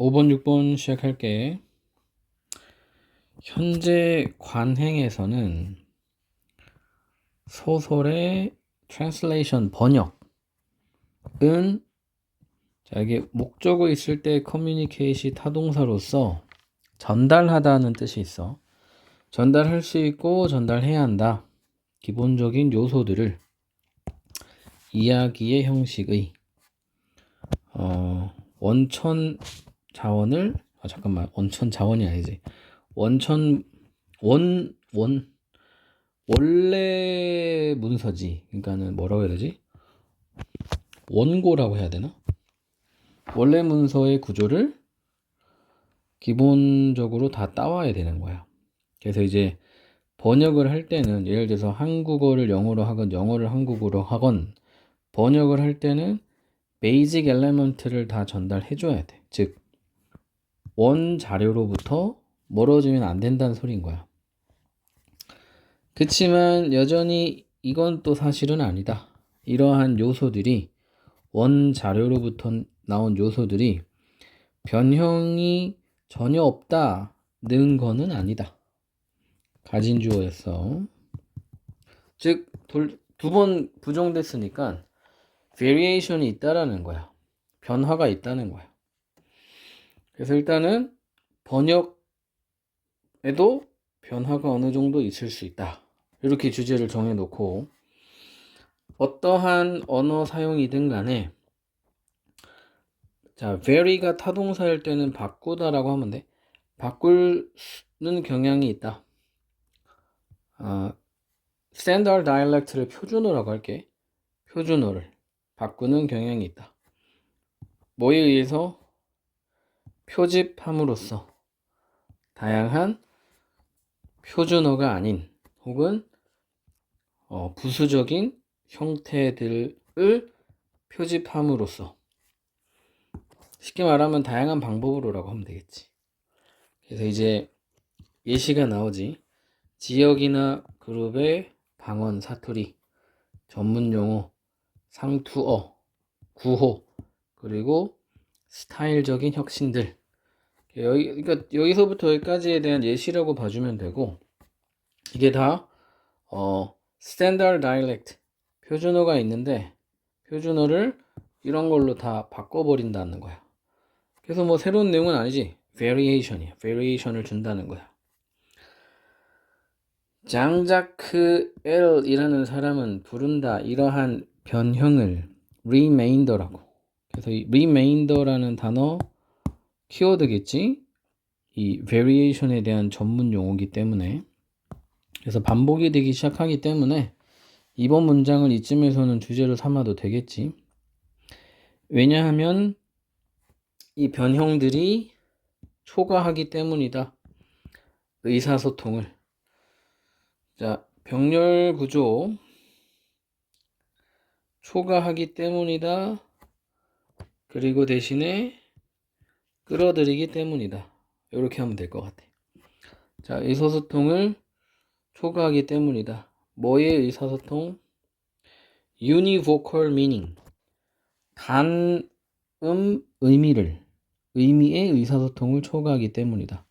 5번, 6번 시작할게. 현재 관행에서는 소설의 translation, 번역은 이게 목적어 있을 때 communicate이 타동사로서 전달하다는 뜻이 있어. 전달할 수 있고 전달해야 한다. 기본적인 요소들을 이야기의 형식의 원천 자원을 원천 자원이 아니지. 원래 문서지. 그러니까는 뭐라고 해야 되지? 원고라고 해야 되나? 원래 문서의 구조를 기본적으로 다 따와야 되는 거야. 그래서 이제 번역을 할 때는 예를 들어서 한국어를 영어로 하건 영어를 한국어로 하건 번역을 할 때는 베이직 엘레먼트를 다 전달해 줘야 돼. 즉 원 자료로부터 멀어지면 안 된다는 소리인 거야. 그치만 여전히 이건 또 사실은 아니다. 이러한 요소들이 원 자료로부터 나온 요소들이 변형이 전혀 없다는 거는 아니다. 가진 주어였어. 즉 두 번 부정됐으니까 variation이 있다라는 거야. 변화가 있다는 거야. 그래서 일단은 번역에도 변화가 어느 정도 있을 수 있다. 이렇게 주제를 정해놓고 어떠한 언어 사용이든 간에 자, vary가 타동사일 때는 바꾸다라고 하면 돼. 바꾸는 경향이 있다. standard dialect를 표준어라고 할게. 표준어를 바꾸는 경향이 있다. 뭐에 의해서? 표집함으로써 다양한 표준어가 아닌 혹은 부수적인 형태들을 표집함으로써 쉽게 말하면 다양한 방법으로라고 하면 되겠지. 그래서 이제 예시가 나오지. 지역이나 그룹의 방언, 사투리, 전문용어, 상투어, 구호, 그리고 스타일적인 혁신들. 그러니까 여기서부터 여기까지에 대한 예시라고 봐주면 되고 이게 다 standard dialect 표준어가 있는데 표준어를 이런 걸로 다 바꿔버린다는 거야. 그래서 뭐 새로운 내용은 아니지. variation이야. variation을 준다는 거야. 장자크 L이라는 사람은 부른다. 이러한 변형을 remainder라고. 그래서 이 remainder라는 단어 키워드겠지. 이 variation에 대한 전문 용어이기 때문에 그래서 반복이 되기 시작하기 때문에 이번 문장을 이쯤에서는 주제로 삼아도 되겠지. 왜냐하면 이 변형들이 초과하기 때문이다. 의사소통을. 자, 병렬 구조 초과하기 때문이다. 그리고 대신에 끌어들이기 때문이다. 이렇게 하면 될 것 같아. 자, 의사소통을 초과하기 때문이다. 뭐의 의사소통? univocal meaning. 단음 의미의 의사소통을 초과하기 때문이다.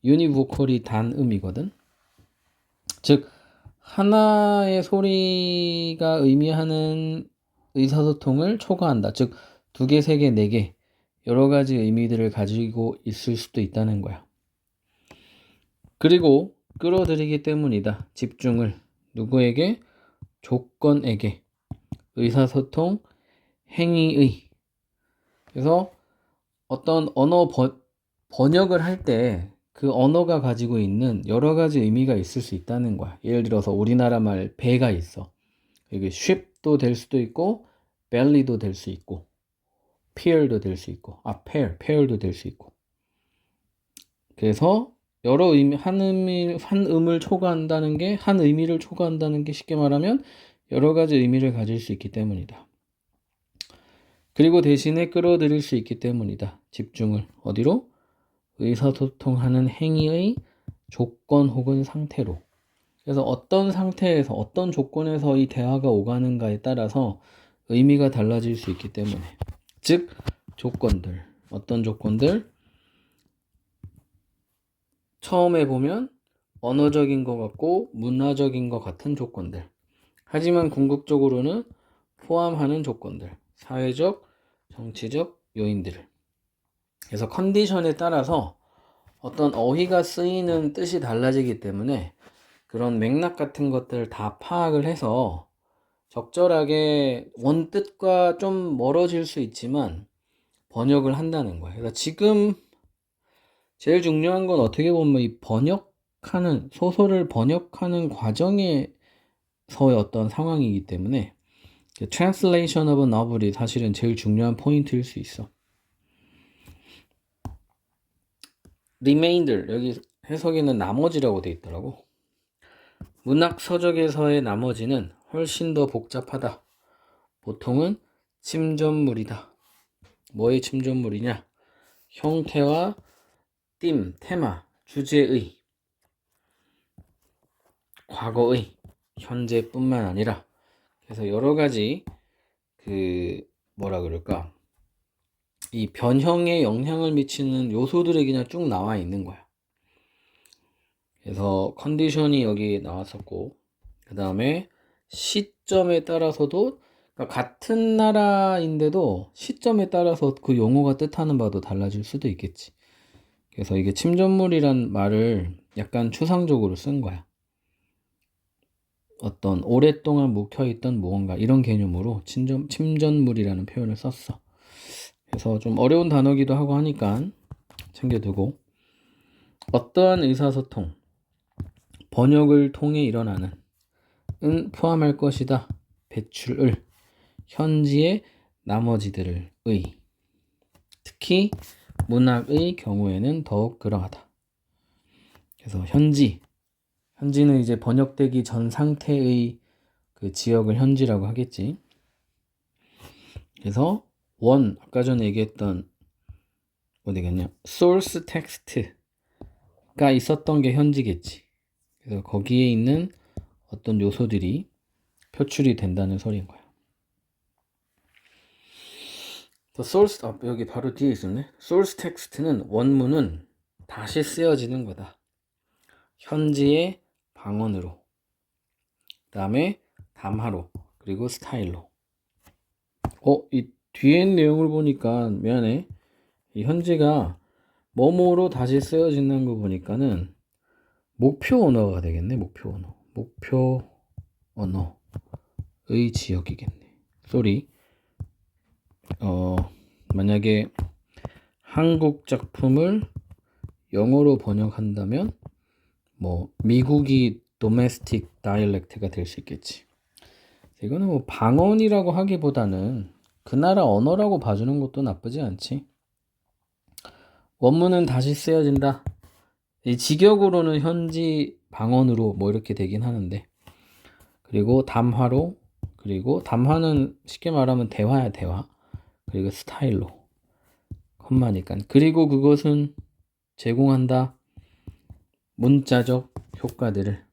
univocal이 단음이거든. 즉 하나의 소리가 의미하는 의사소통을 초과한다. 즉 2개, 3개, 4개 여러 가지 의미들을 가지고 있을 수도 있다는 거야. 그리고 끌어들이기 때문이다. 집중을 누구에게? 조건에게. 의사소통 행위의. 그래서 어떤 언어 번역을 할 때 그 언어가 가지고 있는 여러 가지 의미가 있을 수 있다는 거야. 예를 들어서 우리나라 말 배가 있어. 이게 ship도 될 수도 있고 belly도 될 수 있고 pear도 될 수 있고 pear도 될 수 있고. 그래서 여러 의미 한 의미를 초과한다는 게 쉽게 말하면 여러 가지 의미를 가질 수 있기 때문이다. 그리고 대신에 끌어들일 수 있기 때문이다. 집중을 어디로? 의사소통하는 행위의 조건 혹은 상태로. 그래서 어떤 상태에서 어떤 조건에서 이 대화가 오가는가에 따라서 의미가 달라질 수 있기 때문에 즉 조건들. 어떤 조건들? 처음에 보면 언어적인 것 같고 문화적인 것 같은 조건들. 하지만 궁극적으로는 포함하는 조건들. 사회적, 정치적 요인들을. 그래서 컨디션에 따라서 어떤 어휘가 쓰이는 뜻이 달라지기 때문에 그런 맥락 같은 것들을 다 파악을 해서 적절하게 원뜻과 좀 멀어질 수 있지만 번역을 한다는 거예요. 그래서 지금 제일 중요한 건 어떻게 보면 이 번역하는, 소설을 번역하는 과정에서의 어떤 상황이기 때문에 translation of a novel이 사실은 제일 중요한 포인트일 수 있어. remainder, 여기 해석에는 나머지라고 돼 있더라고. 문학 서적에서의 나머지는 훨씬 더 복잡하다. 보통은 침전물이다. 뭐의 침전물이냐? 형태와 테마, 주제의, 과거의, 현재뿐만 아니라 그래서 여러 가지 뭐라 그럴까? 이 변형에 영향을 미치는 요소들이 그냥 쭉 나와 있는 거야. 그래서 컨디션이 여기 나왔었고, 그 다음에 시점에 따라서도 그러니까 같은 나라인데도 시점에 따라서 그 용어가 뜻하는 바도 달라질 수도 있겠지. 그래서 이게 침전물이란 말을 약간 추상적으로 쓴 거야. 어떤 오랫동안 묵혀있던 무언가 이런 개념으로 침전물이라는 표현을 썼어. 그래서 좀 어려운 단어기도 하고 하니까 챙겨두고, 어떠한 의사소통, 번역을 통해 일어나는 은 포함할 것이다. 배출을, 현지의 나머지들을 의, 특히 문학의 경우에는 더욱 그러하다. 그래서 현지는 이제 번역되기 전 상태의 그 지역을 현지라고 하겠지. 그래서 아까 전에 얘기했던 어디겠냐, source text가 있었던 게 현지겠지. 그래서 거기에 있는 어떤 요소들이 표출이 된다는 소리인 거야. source, 여기 바로 뒤에 있었네. source text는 원문은 다시 쓰여지는 거다. 현지의 방언으로, 그 다음에 담화로, 그리고 스타일로. 이 뒤에 내용을 보니까 미안해. 이 현지가 뭐뭐로 다시 쓰여진다는 거 보니까는 목표 언어가 되겠네. 목표 언어의 지역이겠네. 쏘리. 만약에 한국 작품을 영어로 번역한다면 뭐 미국이 도메스틱 다이얼렉트가 될 수 있겠지. 이거는 뭐 방언이라고 하기보다는 그 나라 언어라고 봐주는 것도 나쁘지 않지. 원문은 다시 쓰여진다. 이 직역으로는 현지 방언으로 뭐 이렇게 되긴 하는데, 그리고 담화로, 그리고 담화는 쉽게 말하면 대화야, 대화. 그리고 스타일로, 컴마니까. 그리고 그것은 제공한다 문자적 효과들을.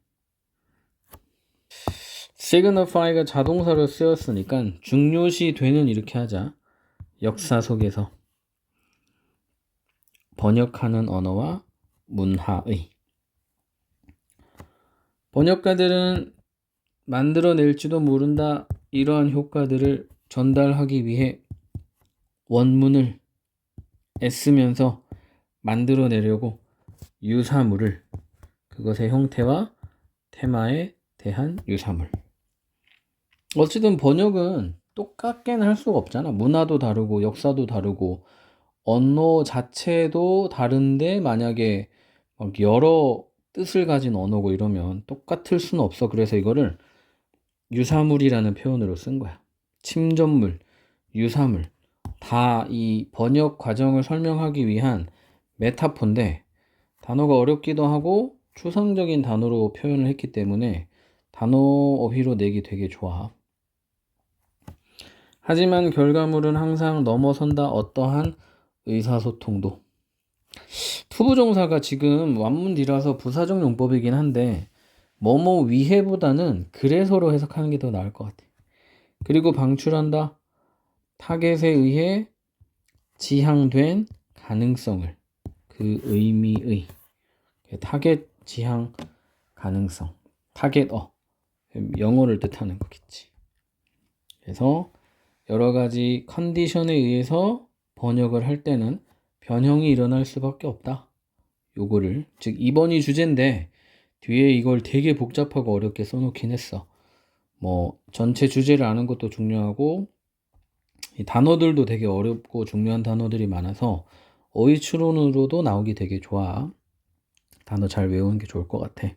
signify가 자동사로 쓰였으니까 중요시 되는 이렇게 하자. 역사 속에서 번역하는 언어와 문화의. 번역가들은 만들어낼지도 모른다. 이러한 효과들을 전달하기 위해 원문을 애쓰면서 만들어내려고 유사물을, 그것의 형태와 테마에 대한 유사물. 어쨌든 번역은 똑같게는 할 수가 없잖아. 문화도 다르고 역사도 다르고 언어 자체도 다른데 만약에 막 여러 뜻을 가진 언어고 이러면 똑같을 수는 없어. 그래서 이거를 유사물이라는 표현으로 쓴 거야. 침전물, 유사물 다 이 번역 과정을 설명하기 위한 메타포인데 단어가 어렵기도 하고 추상적인 단어로 표현을 했기 때문에 단어 어휘로 내기 되게 좋아. 하지만 결과물은 항상 넘어선다. 어떠한 의사소통도. 투부정사가 지금 완문디라서 부사적 용법이긴 한데 뭐뭐 위해보다는 그래서로 해석하는 게 더 나을 것 같아. 그리고 방출한다. 타겟에 의해 지향된 가능성을, 그 의미의. 타겟 지향 가능성, 타겟어, 영어를 뜻하는 거겠지. 그래서 여러 가지 컨디션에 의해서 번역을 할 때는 변형이 일어날 수밖에 없다. 요거를, 즉 2번이 주제인데 뒤에 이걸 되게 복잡하고 어렵게 써놓긴 했어. 뭐 전체 주제를 아는 것도 중요하고 이 단어들도 되게 어렵고 중요한 단어들이 많아서 어휘 추론으로도 나오기 되게 좋아. 단어 잘 외우는 게 좋을 것 같아.